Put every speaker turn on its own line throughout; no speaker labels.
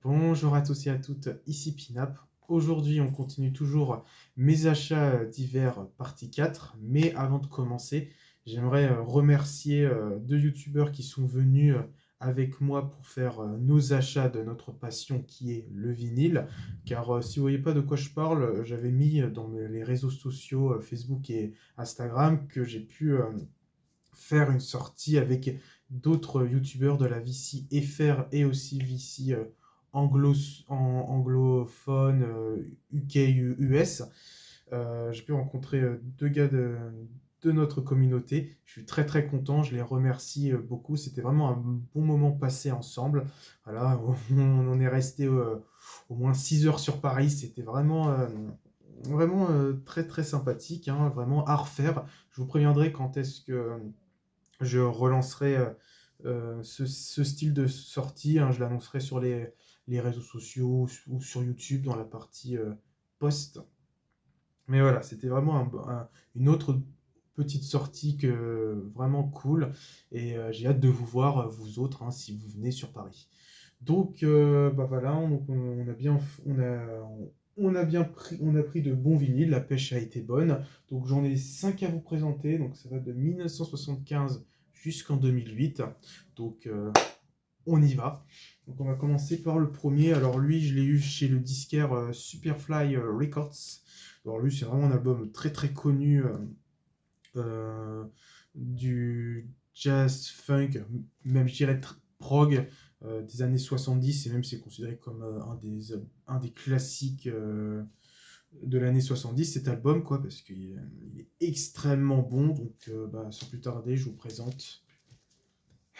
Bonjour à tous et à toutes, ici Pinap. Aujourd'hui, on continue toujours mes achats d'hiver partie 4. Mais avant de commencer, j'aimerais remercier deux youtubeurs qui sont venus avec moi pour faire nos achats de notre passion qui est le vinyle. Car si vous voyez pas de quoi je parle, j'avais mis dans les réseaux sociaux Facebook et Instagram que j'ai pu faire une sortie avec d'autres youtubeurs de la VC FR et aussi VC anglo, anglophone UK US. J'ai pu rencontrer deux gars de notre communauté. Je suis très très content, je les remercie beaucoup. C'était vraiment un bon moment passé ensemble. Voilà, on en est resté au moins 6 heures sur Paris. C'était vraiment très très sympathique, hein, vraiment à refaire. Je vous préviendrai quand est-ce que je relancerai ce style de sortie, hein, je l'annoncerai sur les réseaux sociaux ou sur YouTube dans la partie post. Mais voilà, c'était vraiment une autre petite sortie vraiment cool. Et j'ai hâte de vous voir, vous autres, hein, si vous venez sur Paris. Donc, bah voilà, on a bien, on a bien pris, on a pris de bons vinyles, la pêche a été bonne. Donc, j'en ai 5 à vous présenter. Donc, ça va de 1975 jusqu'en 2008. Donc, on y va. Donc, on va commencer par le premier. Alors, lui, je l'ai eu chez le disquaire Superfly Records. Alors, lui, c'est vraiment un album très très connu euh, du jazz funk, même je dirais prog des années 70, et même c'est considéré comme un des classiques de l'année 70, cet album, quoi, parce qu'il est extrêmement bon. Donc, bah, sans plus tarder, je vous présente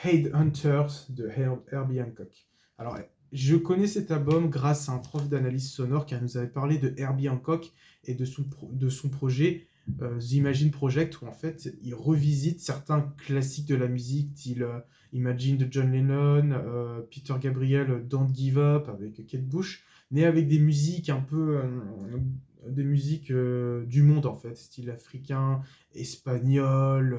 Headhunters de Herbie Hancock. Alors, je connais cet album grâce à un prof d'analyse sonore qui nous avait parlé de Herbie Hancock et de son projet The Imagine Project, où en fait il revisite certains classiques de la musique, style Imagine de John Lennon, Peter Gabriel, Don't Give Up avec Kate Bush, mais avec des musiques un peu des musiques du monde en fait, style africain, espagnol.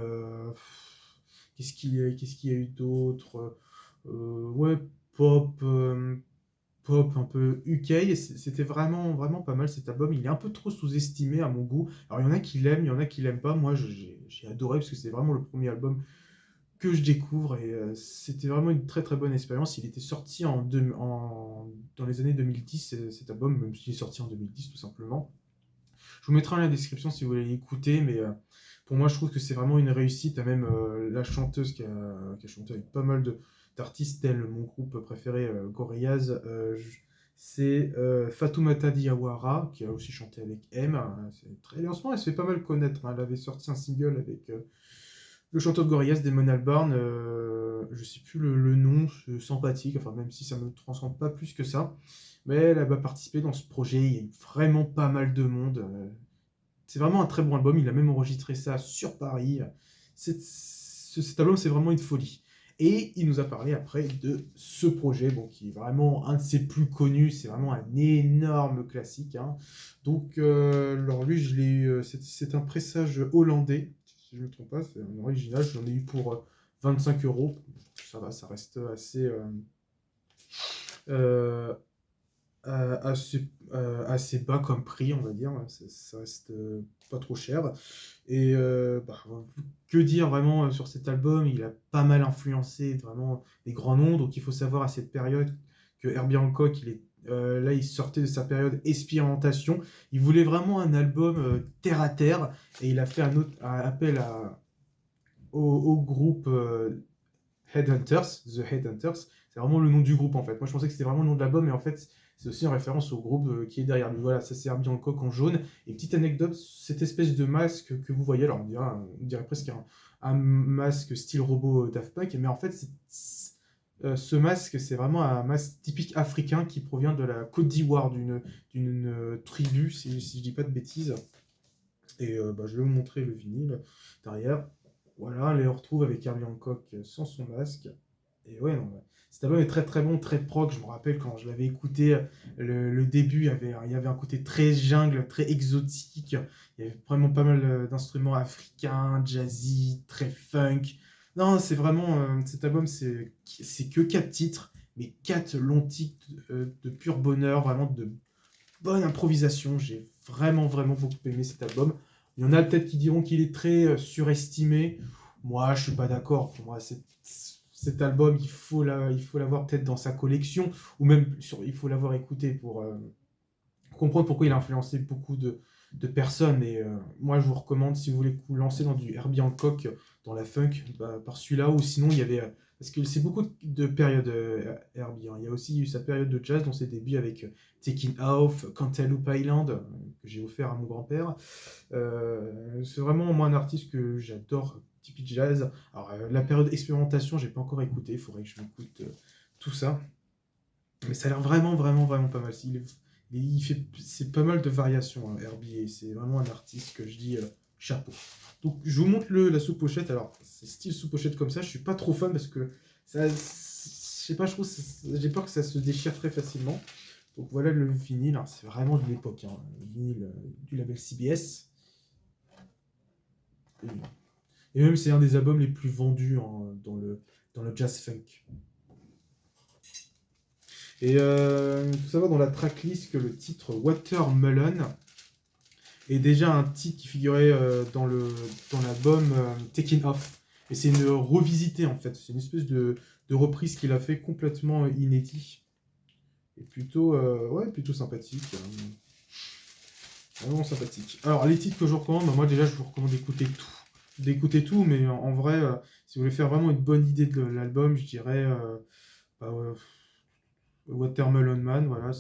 Qu'est-ce qu'il y a eu d'autre Ouais, pop, pop un peu UK. C'était vraiment pas mal cet album. Il est un peu trop sous-estimé à mon goût. Alors il y en a qui l'aiment, il y en a qui l'aiment pas. Moi j'ai adoré parce que c'est vraiment le premier album que je découvre et c'était vraiment une très très bonne expérience. Il était sorti dans les années 2010, cet album, même s'il est sorti en 2010 tout simplement. Je vous mettrai en la description si vous voulez l'écouter, mais pour moi, je trouve que c'est vraiment une réussite. Même la chanteuse qui a chanté avec pas mal d'artistes, tel mon groupe préféré, Gorillaz, c'est Fatoumata Diawara, qui a aussi chanté avec M. C'est très bien. En ce moment, elle se fait pas mal connaître, hein. Elle avait sorti un single avec le chanteur de Gorillaz, Damon Albarn. Je sais plus le nom, c'est sympathique, enfin, même si ça me transcende pas plus que ça. Mais elle a participé dans ce projet, il y a eu vraiment pas mal de monde. C'est vraiment un très bon album, il a même enregistré ça sur Paris. Cet album, c'est vraiment une folie. Et il nous a parlé après de ce projet, bon, qui est vraiment un de ses plus connus, c'est vraiment un énorme classique, hein. Donc, alors lui, je l'ai eu, c'est un pressage hollandais, si je ne me trompe pas, c'est un original, j'en ai eu pour 25 euros. Ça va, ça reste euh, assez bas comme prix, on va dire. Ça reste pas trop cher. Et bah, que dire vraiment sur cet album? Il a pas mal influencé vraiment les grands noms. Donc il faut savoir à cette période que Herbie Hancock, là, il sortait de sa période expérimentation. Il voulait vraiment un album terre à terre. Et il a fait un appel au groupe Headhunters, The Headhunters. C'est vraiment le nom du groupe en fait. Moi je pensais que c'était vraiment le nom de l'album, mais en fait c'est aussi en référence au groupe qui est derrière lui. Voilà, ça c'est Herbie Hancock en jaune. Et petite anecdote, cette espèce de masque que vous voyez, alors on dirait presque un masque style robot Daft Punk, mais en fait ce masque c'est vraiment un masque typique africain qui provient de la Côte d'Ivoire, d'une tribu, si je dis pas de bêtises. Et bah, je vais vous montrer le vinyle derrière. Voilà, on les retrouve avec Herbie Hancock sans son masque. Et ouais, non, ouais. Cet album est très très bon, très prog. Je me rappelle quand je l'avais écouté, le début, il y avait un côté très jungle, très exotique. Il y avait vraiment pas mal d'instruments africains, jazzy, très funk. Non, c'est vraiment, cet album, c'est que 4 titres. mais 4 longs titres de pur bonheur, vraiment de bonne improvisation. J'ai vraiment, vraiment beaucoup aimé cet album. Il y en a peut-être qui diront qu'il est très surestimé. Moi, je suis pas d'accord. Pour moi, cet album, il faut l'avoir peut-être dans sa collection, ou même il faut l'avoir écouté pour comprendre pourquoi il a influencé beaucoup de personnes. Et moi, je vous recommande, si vous voulez vous lancer dans du Herbie Hancock, dans la funk, bah, par celui-là, ou sinon, il y avait. Parce que c'est beaucoup de périodes Herbie, hein. Il y a aussi eu sa période de jazz dans ses débuts avec Taking Off, Cantaloupe Island, que j'ai offert à mon grand-père. C'est vraiment, moi, un artiste que j'adore, typique jazz. Alors, la période expérimentation, j'ai pas encore écouté, il faudrait que je m'écoute tout ça. Mais ça a l'air vraiment, vraiment, vraiment pas mal. Il fait, c'est pas mal de variations, hein, Herbie, et c'est vraiment un artiste que je dis chapeau. Donc je vous montre la sous-pochette. Alors, c'est style sous-pochette comme ça, je suis pas trop fan parce que ça, je sais pas, je trouve, j'ai peur que ça se déchire très facilement. Donc voilà le vinyle, hein, c'est vraiment de l'époque, hein, le vinyle du label CBS. Et, et même c'est un des albums les plus vendus, hein, dans le jazz funk. Et il faut savoir dans la tracklist que le titre Watermelon est déjà un titre qui figurait dans l'album Taking Off. Et c'est une revisité en fait, c'est une espèce de reprise qu'il a fait complètement inédit. Et plutôt, ouais, plutôt sympathique. Vraiment sympathique. Alors les titres que je vous recommande, bah, moi déjà je vous recommande d'écouter tout, mais en vrai, si vous voulez faire vraiment une bonne idée de l'album, je dirais bah, Watermelon Man, voilà,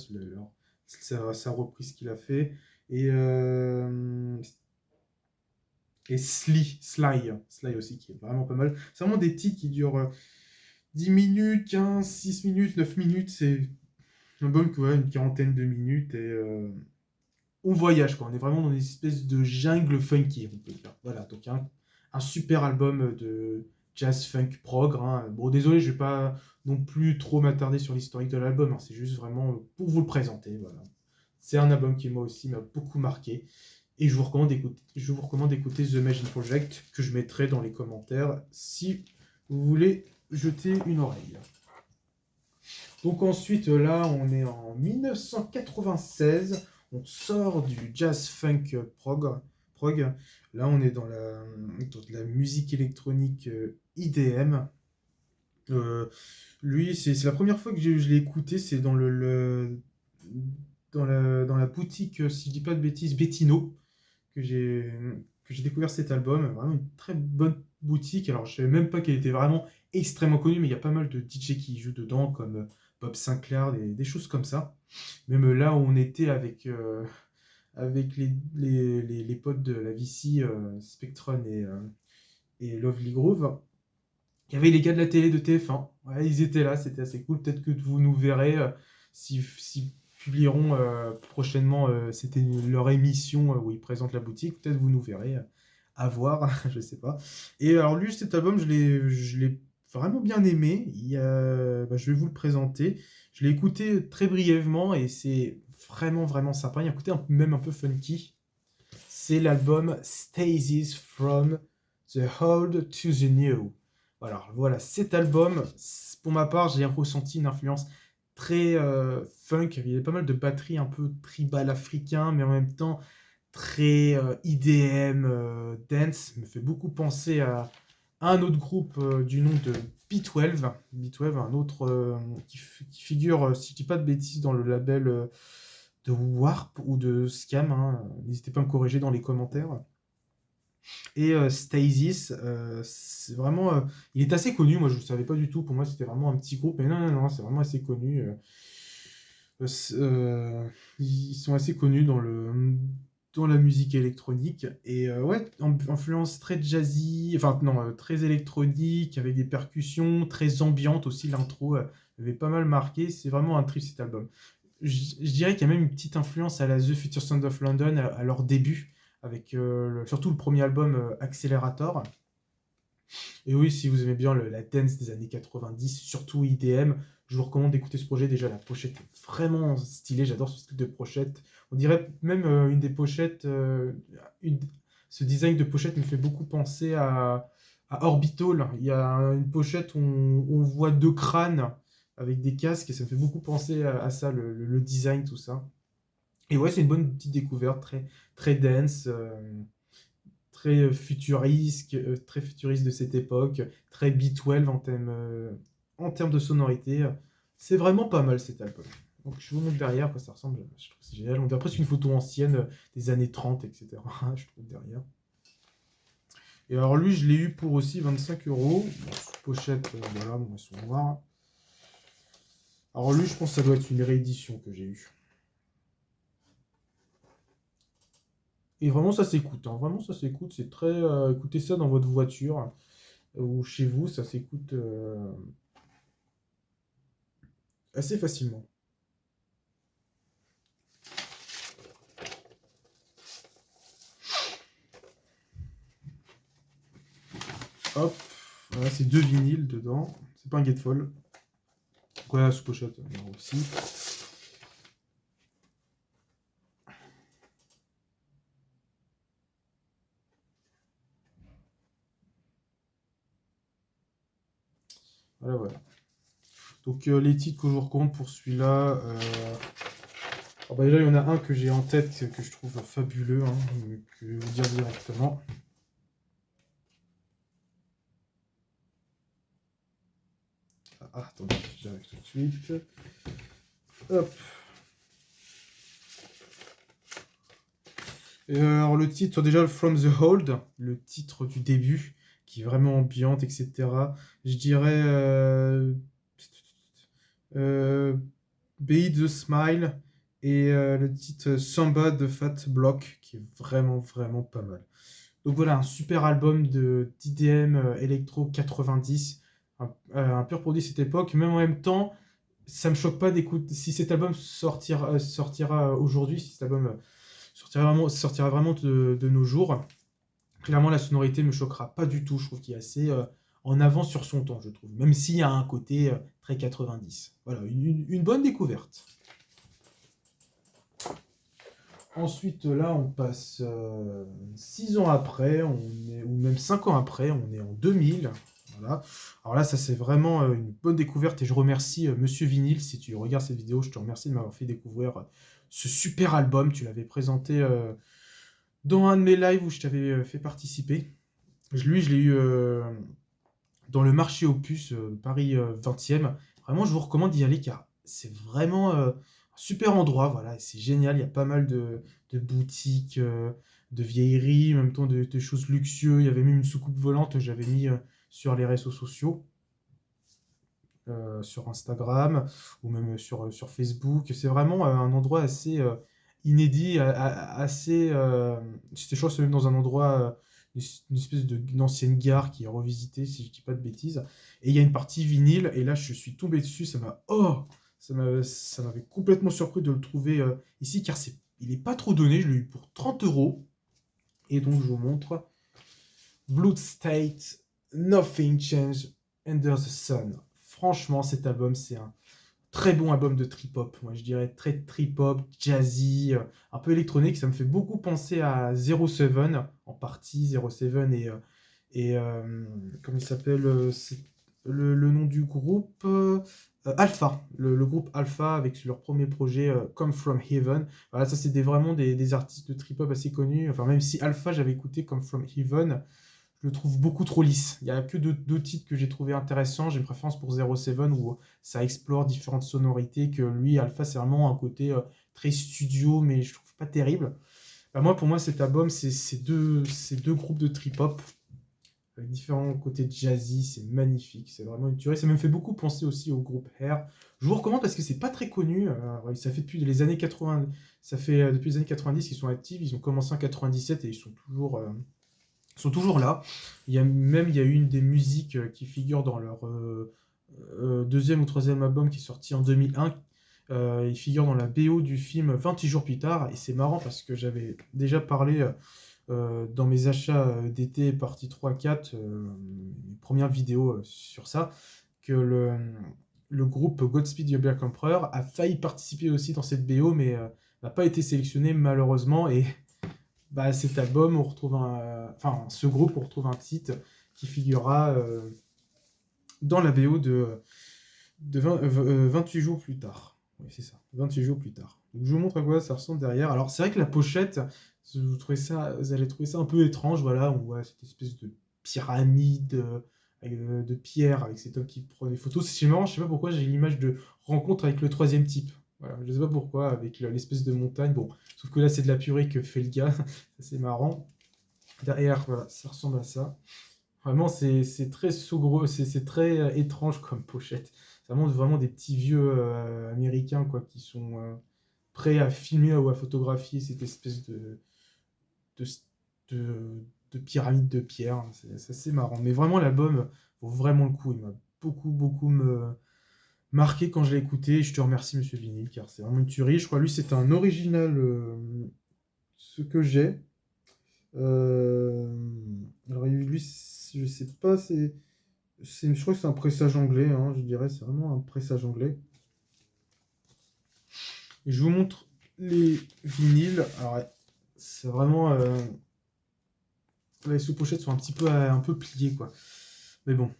c'est sa reprise qu'il a fait. Et, et Sly aussi, qui est vraiment pas mal. C'est vraiment des titres qui durent 10 minutes, 15, 6 minutes, 9 minutes. C'est un album qui a une quarantaine de minutes. Et on voyage, quoi. On est vraiment dans une espèce de jungle funky, on peut dire. Voilà, donc un super album de jazz funk prog, hein. Bon, désolé, je vais pas non plus trop m'attarder sur l'historique de l'album, hein. C'est juste vraiment pour vous le présenter. Voilà. C'est un album qui, moi aussi, m'a beaucoup marqué. Et je vous recommande d'écouter The Machine Project, que je mettrai dans les commentaires si vous voulez jeter une oreille. Donc ensuite, là, on est en 1996. On sort du jazz funk prog. Là, on est dans de la musique électronique IDM. Euh, Lui, c'est la première fois que je l'ai écouté. C'est dans la boutique, si je dis pas de bêtises, Bettino, que j'ai que j'ai découvert cet album. Vraiment une très bonne boutique. Alors, je savais même pas qu'elle était vraiment extrêmement connue, mais il y a pas mal de DJ qui jouent dedans, comme Bob Sinclair, des choses comme ça. Même là où on était avec les potes de la VC, Spectrum et Lovely Groove, il y avait les gars de la télé de TF1. Ouais, ils étaient là, c'était assez cool. Peut-être que vous nous verrez si publieront prochainement, c'était leur émission où ils présentent la boutique. Peut-être vous nous verrez à voir, je sais pas. Et alors lui, cet album, je l'ai vraiment bien aimé. Bah, je vais vous le présenter. Je l'ai écouté très brièvement et c'est vraiment, vraiment sympa. Il y a un côté même un peu funky. C'est l'album Stasis from the Old to the New. Voilà, cet album, pour ma part, j'ai ressenti une influence très funk. Il y avait pas mal de batteries un peu tribal africain, mais en même temps très IDM, dance. Me fait beaucoup penser à un autre groupe du nom de B12. B12, un autre qui figure, si je dis pas de bêtises, dans le label de Warp ou de Scam, hein. N'hésitez pas à me corriger dans les commentaires. Et Stasis, c'est vraiment, il est assez connu. Moi, je ne savais pas du tout. Pour moi, c'était vraiment un petit groupe. Mais non, non, non, c'est vraiment assez connu. Ils sont assez connus dans la musique électronique. Et ouais, influence très jazzy, enfin non, très électronique, avec des percussions, très ambiante aussi. L'intro avait pas mal marqué. C'est vraiment un trip cet album. Je dirais qu'il y a même une petite influence à la The Future Sound of London à leur début, avec surtout le premier album Accelerator. Et oui, si vous aimez bien la dance des années 90, surtout IDM, je vous recommande d'écouter ce projet. Déjà, la pochette est vraiment stylée, j'adore ce style de pochette. On dirait même une des pochettes, ce design de pochette me fait beaucoup penser à Orbital. Il y a une pochette où on voit deux crânes avec des casques, et ça me fait beaucoup penser à ça, le design, tout ça. Et ouais, c'est une bonne petite découverte, très, très dense, très futuriste de cette époque, très B12 en termes de sonorité. C'est vraiment pas mal cet album. Donc je vous montre derrière à quoi ça ressemble. Je trouve que c'est génial. On dirait presque une photo ancienne des années 30, etc. Je trouve derrière. Et alors lui, je l'ai eu pour aussi 25 €. Bon, sous pochette, voilà, bon, elles sont noires. Alors lui, je pense que ça doit être une réédition que j'ai eue. Et vraiment, ça s'écoute, hein. Vraiment, ça s'écoute. C'est très. Écoutez ça dans votre voiture ou chez vous, ça s'écoute assez facilement. Hop, voilà, c'est 2 vinyles dedans. C'est pas un Gatefold. Voilà, sous pochette, aussi. Voilà, voilà. Donc les titres que je vous recommande pour celui-là. Alors bah déjà, il y en a un que j'ai en tête que je trouve fabuleux, hein, que je vais vous dire directement. Ah, attendez, j'arrive tout de suite. Hop. Alors le titre, déjà From the Hold, le titre du début, qui est vraiment ambiante, etc. Je dirais Be the Smile et le titre Samba de Fat Block, qui est vraiment, vraiment pas mal. Donc voilà, un super album de d'IDM Electro 90, un pur produit de cette époque, mais en même temps, ça me choque pas d'écouter. Si cet album sortira aujourd'hui, si cet album sortira vraiment de nos jours, clairement la sonorité me choquera pas du tout. Je trouve qu'il est assez en avance sur son temps, je trouve. Même s'il y a un côté très 90. Voilà, une bonne découverte. Ensuite, là, on passe 6 ans après, ou même 5 ans après, on est en 2000. Voilà. Alors là, ça c'est vraiment une bonne découverte et je remercie Monsieur Vinyl. Si tu regardes cette vidéo, je te remercie de m'avoir fait découvrir ce super album. Tu l'avais présenté dans un de mes lives où je t'avais fait participer. Lui, je l'ai eu dans le marché aux puces Paris 20e. Vraiment, je vous recommande d'y aller car c'est vraiment un super endroit. Voilà, c'est génial. Il y a pas mal de boutiques, de vieilleries, en même temps de choses luxueuses. Il y avait même une soucoupe volante que j'avais mis sur les réseaux sociaux, sur Instagram ou même sur Facebook. C'est vraiment un endroit assez inédit, assez. C'était, je crois, c'est même dans un endroit, une espèce d'ancienne gare qui est revisitée, si je dis pas de bêtises. Et il y a une partie vinyle, et là, je suis tombé dessus. Ça m'avait complètement surpris de le trouver ici, car il est pas trop donné. Je l'ai eu pour 30 €. Et donc, je vous montre Blood State, Nothing Changed Under the Sun. Franchement, cet album, c'est un très bon album de trip-hop. Moi, je dirais très trip-hop, jazzy, un peu électronique. Ça me fait beaucoup penser à Zero Seven, en partie. Zero Seven comment il s'appelle c'est le nom du groupe Alpha. Le groupe Alpha avec leur premier projet Come From Heaven. Voilà, ça, c'est vraiment des artistes de trip-hop assez connus. Enfin, même si Alpha, j'avais écouté Come From Heaven, je le trouve beaucoup trop lisse. Il n'y a que deux titres que j'ai trouvé intéressants. J'ai une préférence pour Zero Seven où ça explore différentes sonorités. Que lui, Alpha, c'est vraiment un côté très studio, mais je trouve pas terrible. Bah, pour moi, cet album, c'est ces deux groupes de trip-hop avec différents côtés jazzy. C'est magnifique. C'est vraiment une tuerie. Ça me fait beaucoup penser aussi au groupe Hair. Je vous recommande parce que c'est pas très connu. Ça fait depuis les années 80. Ça fait depuis les années 90 qu'ils sont actifs. Ils ont commencé en 97 et ils sont toujours là. Il y a eu une des musiques qui figure dans leur deuxième ou troisième album qui est sorti en 2001. Il figure dans la BO du film 28 jours plus tard. Et c'est marrant parce que j'avais déjà parlé dans mes achats d'été partie 3-4, mes premières vidéos sur ça, que le groupe Godspeed You Black Emperor a failli participer aussi dans cette BO, mais n'a pas été sélectionné malheureusement. Et bah, cet album, enfin, ce groupe, on retrouve un titre qui figurera dans la BO 28 jours plus tard. Oui, c'est ça, 28 jours plus tard. Donc, je vous montre à quoi ça ressemble derrière. Alors, c'est vrai que la pochette, vous allez trouver ça un peu étrange. Voilà, on voit cette espèce de pyramide de pierre avec cet homme qui prend des photos. C'est marrant, je sais pas pourquoi j'ai l'image de rencontre avec le troisième type. Voilà, je sais pas pourquoi, avec l'espèce de montagne. Bon, sauf que là, c'est de la purée que fait le gars. C'est marrant. Derrière, voilà, ça ressemble à ça. Vraiment, c'est très saugreux, c'est très étrange comme pochette. Ça montre vraiment des petits vieux américains quoi, qui sont prêts à filmer ou à photographier cette espèce de, de pyramide de pierre. C'est assez marrant. Mais vraiment, l'album vaut vraiment le coup. Il m'a beaucoup marqué quand je l'ai écouté. Je te remercie, Monsieur Vinyle, car c'est vraiment une tuerie. Je crois lui, c'est un original, ce que j'ai. Euh, alors, lui, je sais pas, je crois que c'est un pressage anglais, hein, je dirais, c'est vraiment un pressage anglais. Et je vous montre les vinyles. Alors, ouais, c'est vraiment. Les sous-pochettes sont un peu pliées, quoi. Mais bon,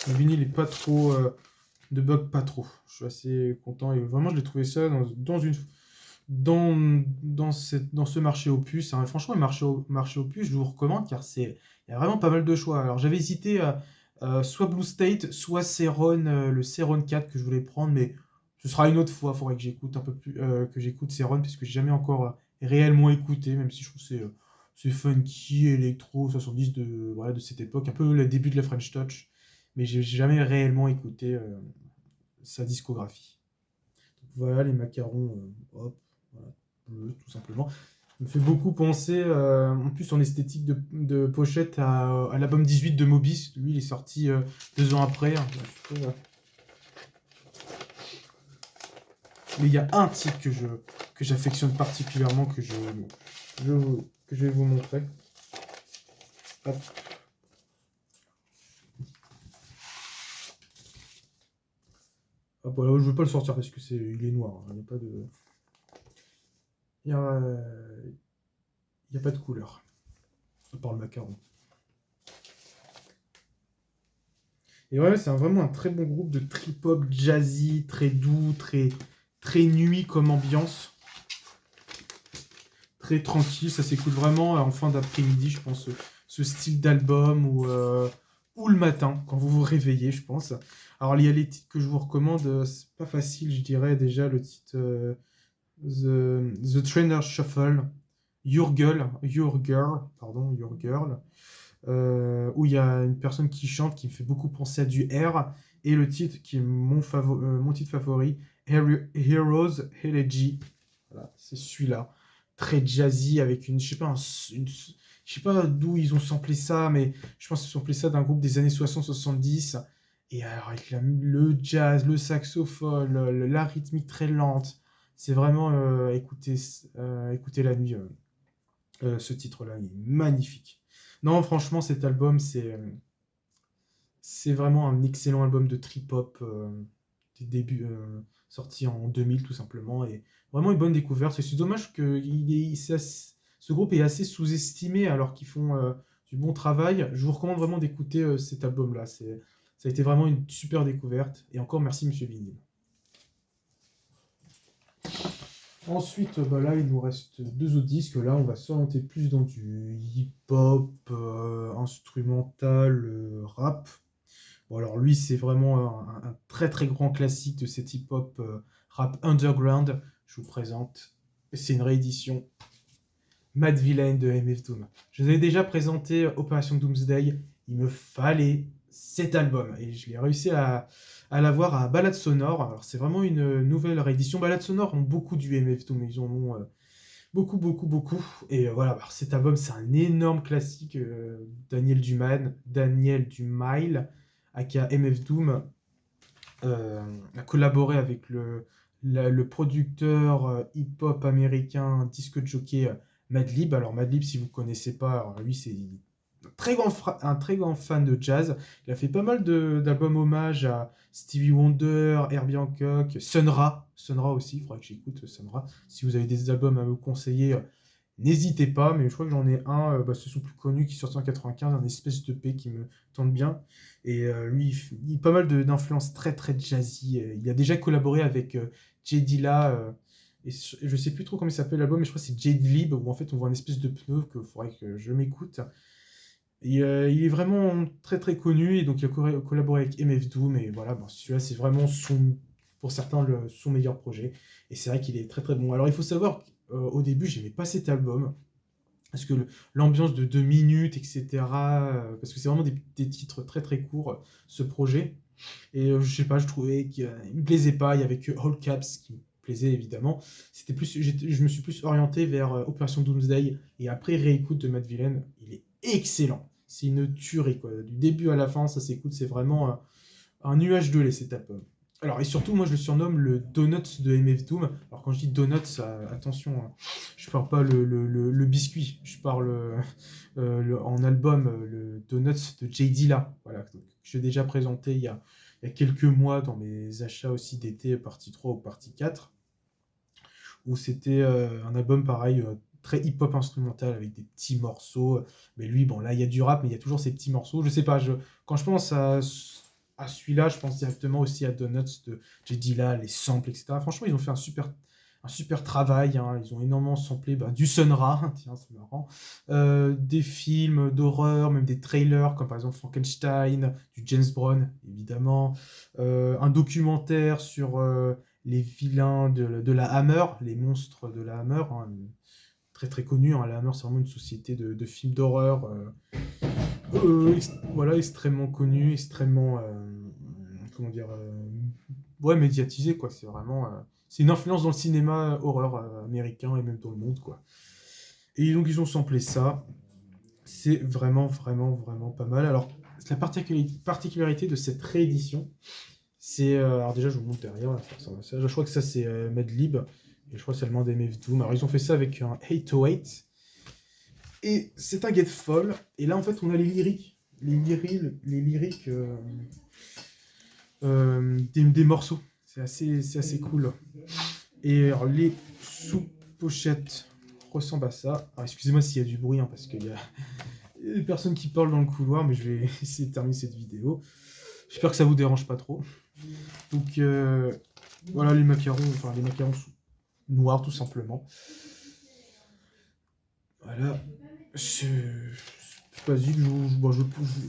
le vinyle est pas trop. Ne bug pas trop. Je suis assez content. Et vraiment, je l'ai trouvé ça dans ce marché opus. Hein. Franchement, le marché opus, je vous recommande car il y a vraiment pas mal de choix. Alors, j'avais hésité à soit Blue State, soit Ceron, le Ceron 4 que je voulais prendre, mais ce sera une autre fois. Il faudrait que j'écoute un peu plus, que j'écoute Ceron, puisque j'ai jamais encore réellement écouté, même si je trouve que c'est funky, électro, 70 voilà, de cette époque, un peu le début de la French Touch, mais j'ai jamais réellement écouté sa discographie. Donc voilà les macarons, hop, voilà, bleus tout simplement. Ça me fait beaucoup penser, en plus en esthétique de pochette, à l'album 18 de Moby. Lui, il est sorti 2 ans après. Hein. Mais il y a un titre que j'affectionne particulièrement, je- que je vais vous montrer. Hop. Hop, voilà, je ne veux pas le sortir parce que il est noir. Hein. Il n'y a pas de. Il y a, il y a pas de couleur. À part le macaron. Et ouais, c'est vraiment un très bon groupe de trip-hop jazzy, très doux, très nuit comme ambiance. Très tranquille, ça s'écoute vraiment en fin d'après-midi, je pense, ce style d'album ou le matin, quand vous vous réveillez, je pense. Alors, il y a les titres que je vous recommande, c'est pas facile, je dirais déjà le titre The Trainer Shuffle, Your Girl, pardon, Your Girl, où il y a une personne qui chante qui me fait beaucoup penser à du R, et le titre qui est mon titre favori, Heroes Elegy. Voilà, c'est celui-là. Très jazzy, avec je sais pas, je sais pas d'où ils ont samplé ça, mais je pense qu'ils ont samplé ça d'un groupe des années 60-70. Et alors, avec le jazz, le saxophone, la rythmique très lente, c'est vraiment écouter la nuit, ce titre-là, il est magnifique. Non, franchement, cet album, c'est vraiment un excellent album de trip-hop des débuts, sorti en 2000 tout simplement, et vraiment une bonne découverte. Et c'est dommage que ce groupe est assez sous-estimé alors qu'ils font du bon travail. Je vous recommande vraiment d'écouter cet album-là. Ça a été vraiment une super découverte. Et encore merci, Monsieur Vinyl. Ensuite, bah là, il nous reste 2 autres disques. Là, on va s'orienter plus dans du hip-hop, instrumental, rap. Bon, alors lui, c'est vraiment un très grand classique de cet hip-hop rap underground. Je vous présente, c'est une réédition Mad Villain de MF Doom. Je vous avais déjà présenté Opération Doomsday. Il me fallait cet album et je l'ai réussi à l'avoir à Balade Sonore. Alors, c'est vraiment une nouvelle réédition. Balade Sonore ont beaucoup du MF Doom, ils en ont beaucoup. Et voilà, alors cet album, c'est un énorme classique. Daniel Dumile, aka MF Doom, a collaboré avec le producteur hip-hop américain, disque jockey Madlib. Alors Madlib, si vous ne connaissez pas, alors lui c'est un très grand fan de jazz. Il a fait pas mal d'albums hommage à Stevie Wonder, Herbie Hancock, Sun Ra aussi, il faudrait que j'écoute Sun Ra. Si vous avez des albums à me conseiller, n'hésitez pas, mais je crois que j'en ai un, bah, c'est son plus connu qui est sorti en 95, un espèce d'EP qui me tente bien. Et lui, il a pas mal d'influences très très jazzy. Il a déjà collaboré avec Jay Dilla, et je sais plus trop comment il s'appelle l'album, mais je crois que c'est Jay Lib, où en fait on voit un espèce de pneu que faudrait que je m'écoute. Et il est vraiment très très connu, et donc il a collaboré avec MF Doom, et voilà, bon, celui-là c'est vraiment pour certains son meilleur projet. Et c'est vrai qu'il est très très bon. Alors il faut savoir qu'au début j'aimais pas cet album, parce que l'ambiance de 2 minutes, etc., parce que c'est vraiment des titres très très courts, ce projet. Et je sais pas, je trouvais qu'il me plaisait pas. Il y avait que All Caps qui me plaisait évidemment. Je me suis plus orienté vers Opération Doomsday. Et après réécoute de Matt Villain, il est excellent. C'est une tuerie quoi. Du début à la fin, ça s'écoute. C'est vraiment un nuage de lait cet album. Alors, et surtout, moi je le surnomme le Donuts de MF Doom. Alors, quand je dis Donuts, attention, hein, je parle pas le biscuit, je parle en album le Donuts de J. Dilla. Voilà, donc, j'ai déjà présenté il y a quelques mois dans mes achats aussi d'été, partie 3 ou partie 4, où c'était un album pareil. Très hip-hop instrumental avec des petits morceaux. Mais lui, bon, là, il y a du rap, mais il y a toujours ces petits morceaux. Je sais pas, quand je pense à celui-là, je pense directement aussi à Donuts de J. Dilla, les samples, etc. Franchement, ils ont fait un super travail, hein. Ils ont énormément samplé du Sun Ra, tiens, c'est marrant. Des films d'horreur, même des trailers, comme par exemple Frankenstein, du James Brown, évidemment. Un documentaire sur les vilains de la Hammer, les monstres de la Hammer, hein, très très connu, hein. La Hammer, c'est vraiment une société de films d'horreur, voilà, extrêmement connu, extrêmement, comment dire, ouais, médiatisé, quoi. C'est vraiment, c'est une influence dans le cinéma horreur américain et même dans le monde, quoi. Et donc ils ont samplé ça. C'est vraiment, vraiment, vraiment pas mal. Alors, la particularité de cette réédition, c'est, alors déjà, je vous montre derrière, là, je crois que ça, c'est Madlib, et je crois que c'est le nom d'MF Doom. Alors, ils ont fait ça avec un 808, et c'est un get folle. Et là, en fait, on a les lyriques. Les lyriques des morceaux. C'est assez cool. Et alors, les sous-pochettes ressemblent à ça. Alors, excusez-moi s'il y a du bruit, hein, parce qu'il y a des personnes qui parlent dans le couloir, mais je vais essayer de terminer cette vidéo. J'espère que ça vous dérange pas trop. Donc, voilà les macarons sont noirs, tout simplement. Voilà. C'est basique.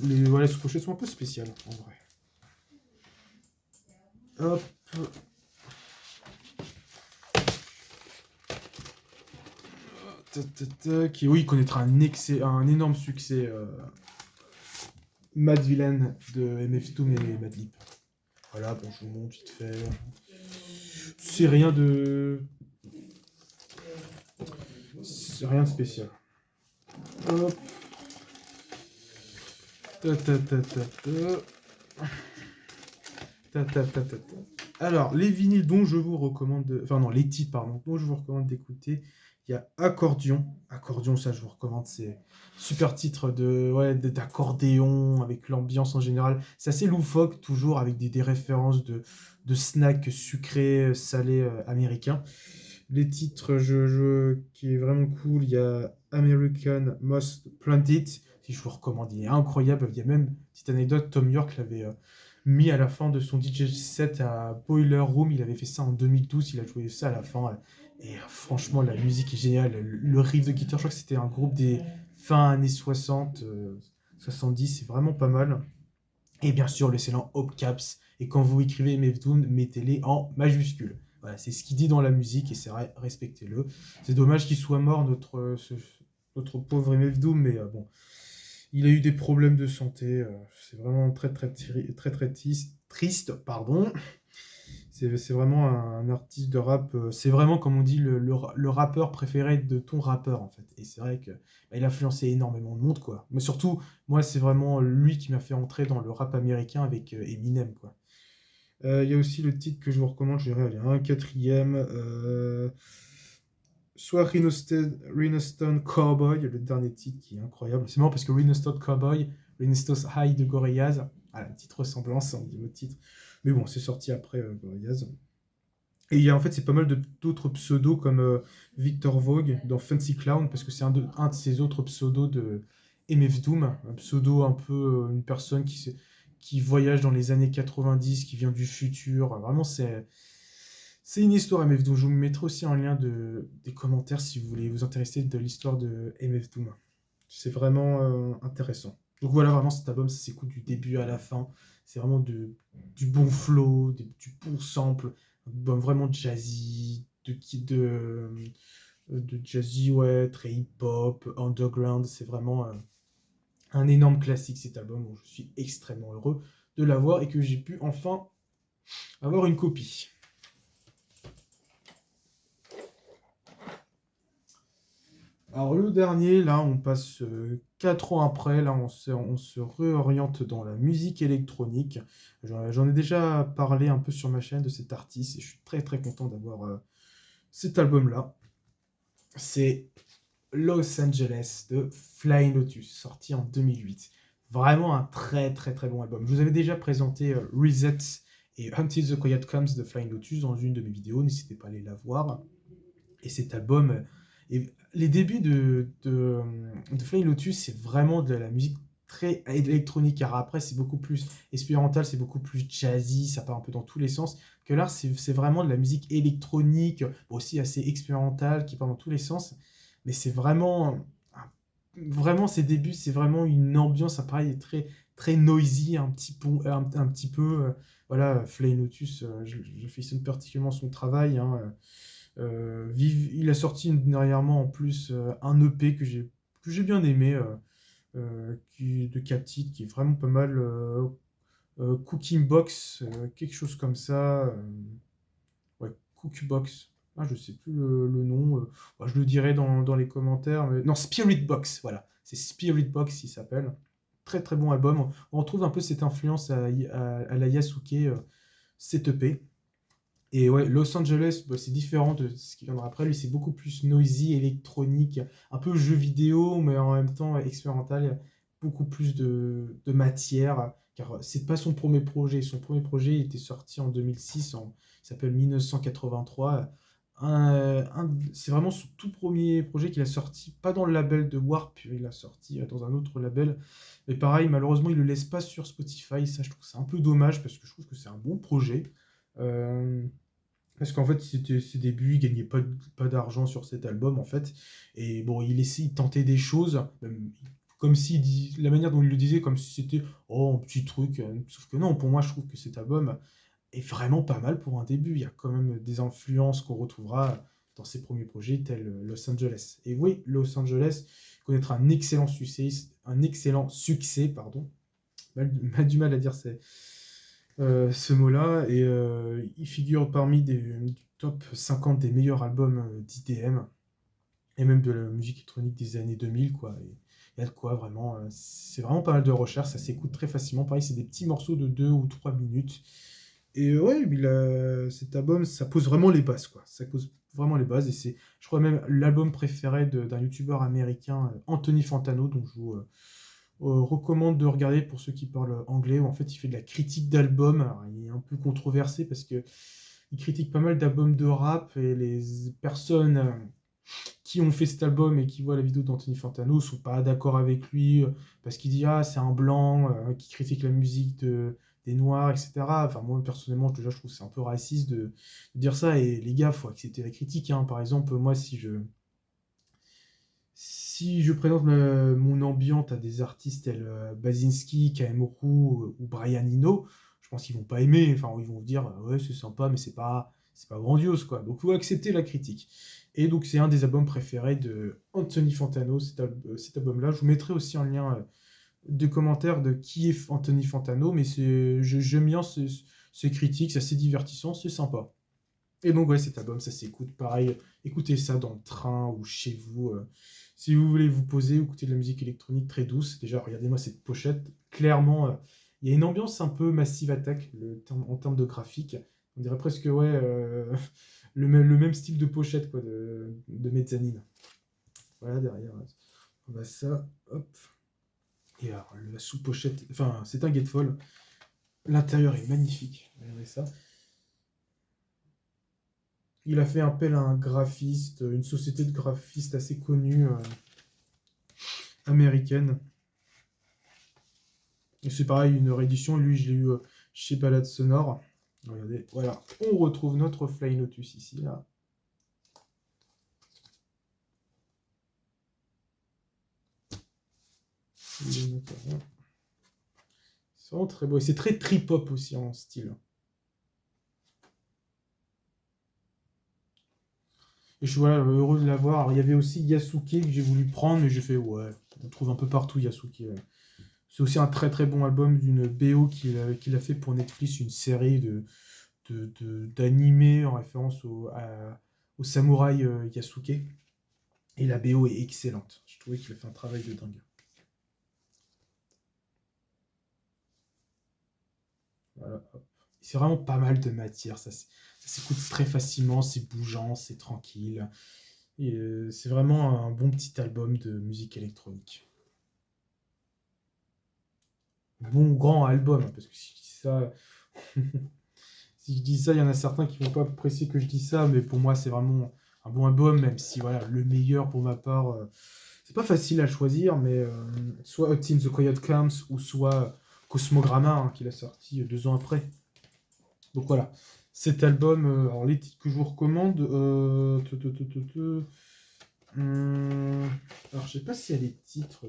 Les sous-pochettes sont un peu spéciales, en vrai. Hop. Qui, oui, connaîtra un énorme succès. Mad Villain de MF Doom et Madlib. Voilà, bon, je vous montre vite fait. C'est rien de. C'est rien de spécial. Hop. Alors, les vinyles dont je vous recommande. Enfin, non, les titres, pardon, dont je vous recommande d'écouter. Il y a Accordion. Accordion, ça, je vous recommande. C'est super titre d'accordéon, avec l'ambiance en général. C'est assez loufoque, toujours, avec des références de snacks sucrés, salés américains. Les titres qui est vraiment cool, il y a American Most Planted, si je vous recommande, il est incroyable. Il y a même, petite anecdote, Tom York l'avait mis à la fin de son DJ set à Boiler Room, il avait fait ça en 2012, il a joué ça à la fin. Et franchement, la musique est géniale. Le riff de guitare, je crois que c'était un groupe des fin années 60, 70, c'est vraiment pas mal. Et bien sûr, le excellent Hopcaps. Et quand vous écrivez MF Doom, mettez-les en majuscule. Voilà, c'est ce qu'il dit dans la musique et c'est vrai, respectez-le. C'est dommage qu'il soit mort, notre pauvre MF Doom, mais bon, il a eu des problèmes de santé. C'est vraiment très, très, très, très triste, pardon. C'est vraiment un artiste de rap. C'est vraiment, comme on dit, le rappeur préféré de ton rappeur, en fait. Et c'est vrai que il a influencé énormément de monde, quoi. Mais surtout, moi, c'est vraiment lui qui m'a fait entrer dans le rap américain avec Eminem, quoi. Il y a aussi le titre que je vous recommande, je dirais, allez, un quatrième. Soit Rhinostone Cowboy, le dernier titre qui est incroyable. C'est marrant parce que Rhinostone Cowboy, Rhinostone High de Gorillaz, une petite ressemblance au niveau de titre. Mais bon, c'est sorti après Gorillaz. Et il y a en fait, c'est pas mal d'autres pseudos comme Victor Vogue dans Fancy Clown, parce que c'est un de ses autres pseudos de MF Doom, un pseudo un peu une personne qui voyage dans les années 90, qui vient du futur. Vraiment, c'est une histoire MF Doom. Je vous mettrai aussi un lien des commentaires si vous voulez vous intéresser de l'histoire de MF Doom. C'est vraiment intéressant. Donc voilà, vraiment cet album, ça s'écoute du début à la fin. C'est vraiment du bon flow, du bon sample, un album vraiment jazzy, de jazzy, ouais, très hip-hop, underground. C'est vraiment un énorme classique cet album. Donc je suis extrêmement heureux de l'avoir et que j'ai pu enfin avoir une copie. Alors le dernier, là, on passe 4 ans après, là, on se réoriente dans la musique électronique. J'en ai déjà parlé un peu sur ma chaîne de cet artiste et je suis très très content d'avoir cet album-là. C'est Los Angeles de Flying Lotus, sorti en 2008. Vraiment un très très très bon album. Je vous avais déjà présenté Reset et Until the Quiet Comes de Flying Lotus dans une de mes vidéos, n'hésitez pas à aller la voir. Et cet album, et les débuts de Flying Lotus, c'est vraiment de la musique très électronique. Car après, c'est beaucoup plus expérimental, c'est beaucoup plus jazzy, ça part un peu dans tous les sens. Que là, c'est vraiment de la musique électronique, aussi assez expérimentale, qui part dans tous les sens. Mais c'est vraiment ses débuts, c'est vraiment une ambiance, pareil, très, très noisy, un petit peu. Voilà, Flying Lotus, j'affectionne particulièrement son travail, hein. Il a sorti dernièrement en plus un EP que j'ai bien aimé, de 4 titres, qui est vraiment pas mal. Cooking Box, quelque chose comme ça. Ouais, Cookbox. Ah, je sais plus le nom. Bah, je le dirai dans les commentaires. Non, Spirit Box, voilà. C'est Spirit Box, il s'appelle. Très très bon album. On retrouve un peu cette influence à la Yasuke, cette EP. Et ouais, Los Angeles, bah, c'est différent de ce qui viendra après. Lui, c'est beaucoup plus noisy, électronique, un peu jeu vidéo, mais en même temps expérimental. Il y a beaucoup plus de matière, car c'est pas son premier projet. Son premier projet était sorti en 2006, il s'appelle 1983. C'est vraiment son tout premier projet qu'il a sorti, pas dans le label de Warp, il l'a sorti dans un autre label. Mais pareil, malheureusement, il le laisse pas sur Spotify. Ça, je trouve que c'est un peu dommage, parce que je trouve que c'est un bon projet. Euh, Parce qu'en fait, c'était ses débuts, il gagnait pas d'argent sur cet album, en fait. Et bon, il essayait de tenter des choses, comme si, la manière dont il le disait, comme si c'était, oh, un petit truc. Sauf que non, pour moi, je trouve que cet album est vraiment pas mal pour un début. Il y a quand même des influences qu'on retrouvera dans ses premiers projets, tels Los Angeles. Et oui, Los Angeles connaîtra un excellent succès, pardon. Mal du mal à dire ce mot-là, et il figure parmi du top 50 des meilleurs albums d'IDM, et même de la musique électronique des années 2000, quoi. Et il y a de quoi, vraiment. C'est vraiment pas mal de recherche, ça s'écoute très facilement. Pareil, c'est des petits morceaux de 2 ou 3 minutes. Et ouais, cet album, ça pose vraiment les bases, quoi. Ça pose vraiment les bases, et c'est, je crois, même l'album préféré d'un youtubeur américain, Anthony Fantano, dont je vous recommande de regarder pour ceux qui parlent anglais, où en fait il fait de la critique d'albums. Alors, il est un peu controversé parce que il critique pas mal d'albums de rap, et les personnes qui ont fait cet album et qui voient la vidéo d'Anthony Fantano sont pas d'accord avec lui, parce qu'il dit ah c'est un blanc qui critique la musique des noirs, etc. Enfin moi personnellement déjà je trouve que c'est un peu raciste de dire ça, et les gars faut accepter la critique, hein. Par exemple moi si je présente mon ambiante à des artistes tels Basinski, KM Roux ou Brian Eno, je pense qu'ils vont pas aimer. Enfin, ils vont dire ouais, c'est sympa, mais c'est pas grandiose, quoi. Donc, il faut accepter la critique. Et donc, c'est un des albums préférés de Anthony Fantano, cet album-là. Je vous mettrai aussi un lien de commentaires de qui est Anthony Fantano, mais j'aime bien ces critiques, c'est assez divertissant, c'est sympa. Et donc, ouais, cet album, ça s'écoute. Pareil, écoutez ça dans le train ou chez vous. Si vous voulez vous poser, écouter de la musique électronique très douce. Déjà, regardez-moi cette pochette. Clairement, il y a une ambiance un peu Massive Attack en termes de graphique. On dirait presque, ouais, le même style de pochette, quoi, de Mezzanine. Voilà, derrière, on va ça. Hop. Et alors, la sous-pochette, enfin, c'est un Gatefold. L'intérieur est magnifique. Regardez ça. Il a fait appel à un graphiste, une société de graphistes assez connue, américaine. Et c'est pareil, une réédition, lui je l'ai eu chez Balade Sonore. Regardez, voilà, on retrouve notre Fly Lotus ici, là. C'est vraiment très beau. Et c'est très trip-hop aussi en style. Et je suis voilà, heureux de l'avoir. Alors, il y avait aussi Yasuke que j'ai voulu prendre, mais j'ai fait, ouais, on trouve un peu partout Yasuke. C'est aussi un très très bon album d'une BO qu'il a fait pour Netflix, une série d'animés en référence au samouraï Yasuke. Et la BO est excellente. Je trouvais qu'il a fait un travail de dingue. Voilà, hop. C'est vraiment pas mal de matière. Ça s'écoute très facilement, c'est bougeant, c'est tranquille. Et c'est vraiment un bon petit album de musique électronique. Bon grand album, hein, parce que si je dis ça, si je dis ça, il y en a certains qui vont pas apprécier que je dis ça, mais pour moi c'est vraiment un bon album, même si voilà, le meilleur pour ma part, c'est pas facile à choisir, mais soit A Team the Quiet Comes ou soit Cosmogramma, hein, qu'il a sorti 2 ans après. Donc voilà, cet album, alors les titres que je vous recommande, alors je sais pas s'il y a les titres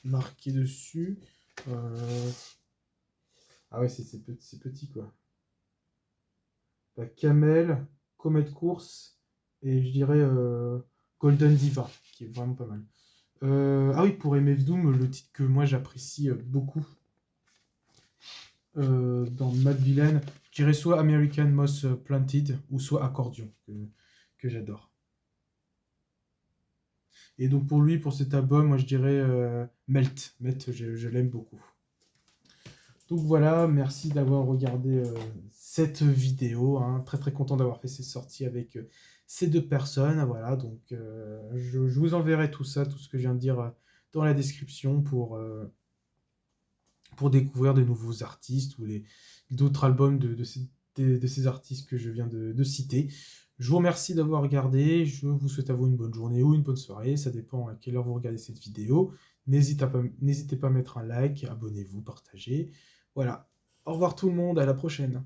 marqués dessus. Euh, Ah ouais, c'est petit quoi. T'as Camel, Comet Course et je dirais Golden Diva, qui est vraiment pas mal. Ah oui, pour MF Doom, le titre que moi j'apprécie beaucoup dans Mad Villain, je dirais soit American Moss Planted ou soit Accordion, que j'adore. Et donc pour lui, pour cet album, moi je dirais Melt. Melt, je l'aime beaucoup. Donc voilà, merci d'avoir regardé cette vidéo, hein. Très très content d'avoir fait ces sorties avec ces 2 personnes. Voilà, donc je vous enverrai tout ça, tout ce que je viens de dire dans la description pour découvrir de nouveaux artistes ou d'autres albums de ces artistes que je viens de citer. Je vous remercie d'avoir regardé. Je vous souhaite à vous une bonne journée ou une bonne soirée. Ça dépend à quelle heure vous regardez cette vidéo. N'hésitez pas à mettre un like, abonnez-vous, partagez. Voilà. Au revoir tout le monde, à la prochaine.